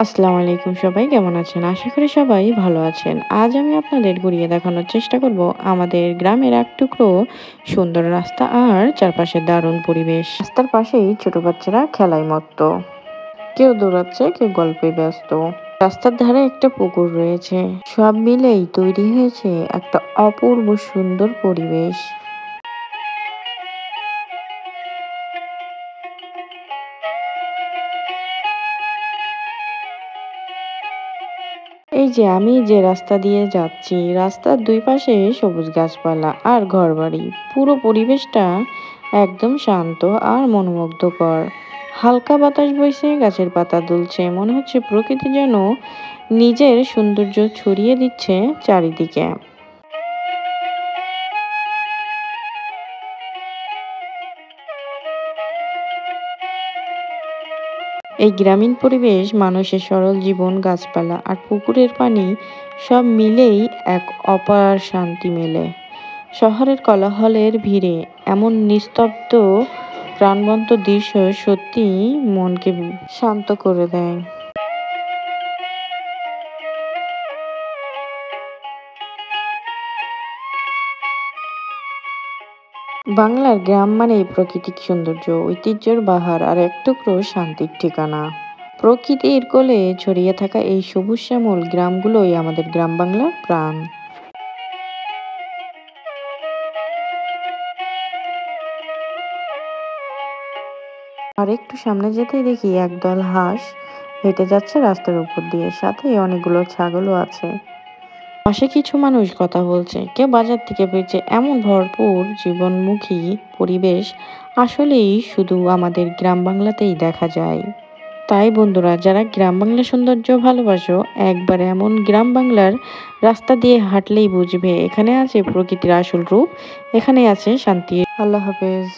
আসসালামু আলাইকুম, সবাই কেমন আছেন? আশা করি সবাই ভালো আছেন। আজ আমি আপনাদের ঘুরিয়ে দেখানোর চেষ্টা করব আমাদের গ্রামের এক টুকরো সুন্দর রাস্তা আর চারপাশের দারুণ পরিবেশ। রাস্তার পাশেই ছোট বাচ্চারা খেলায় মত্ত। কেউ দৌড়াচ্ছে, কেউ গল্পে ব্যস্ত। রাস্তার ধারে একটা পুকুর রয়েছে। সব মিলেই তৈরি হয়েছে একটা অপূর্ব সুন্দর পরিবেশ। এই যে আমি যে রাস্তা দিয়ে যাচ্ছি, রাস্তার দুই পাশে সবুজ গাছপালা আর ঘরবাড়ি। পুরো পরিবেশটা একদম শান্ত আর মনোমুগ্ধকর। হালকা বাতাস বইছে, গাছের পাতা দুলছে, মনে হচ্ছে প্রকৃতি যেন নিজের সৌন্দর্য ছড়িয়ে দিচ্ছে চারিদিকে। এই গ্রামীণ পরিবেশ, মানুষের সরল জীবন, গাছপালা আর পুকুরের পানি সব মিলেই এক অপার শান্তি মেলে। শহরের কোলাহলের ভিড়ে এমন নিস্তব্ধ প্রাণবন্ত দৃশ্য সত্যিই মনকে শান্ত করে দেয়। বাংলার গ্রাম মানেই প্রাকৃতিক সৌন্দর্য, ঐতিহ্যের বাহার আর এক টুকরো শান্তির ঠিকানা। প্রকৃতির কোলে ছড়িয়ে থাকা এই সবুজ শ্যামল গ্রামগুলোই আমাদের গ্রাম বাংলার প্রাণ। আর একটু সামনে যেতেই দেখি একদল হাঁস হেঁটে যাচ্ছে রাস্তার উপর দিয়ে, সাথে অনেকগুলো ছাগলও আছে। পাশে কিছু মানুষ কথা বলছে, কেউ বাজার থেকে ফিরছে। এমন ভরপুর জীবনমুখী পরিবেশ আসলেই শুধু আমাদের গ্রাম বাংলাতেই দেখা যায়। তাই বন্ধুরা, যারা গ্রাম বাংলার সৌন্দর্য ভালোবাসো, একবার এমন গ্রাম বাংলার রাস্তা দিয়ে হাঁটলেই বুঝবে এখানে আছে প্রকৃতির আসল রূপ, এখানে আছে শান্তি। আল্লাহ হাফেজ।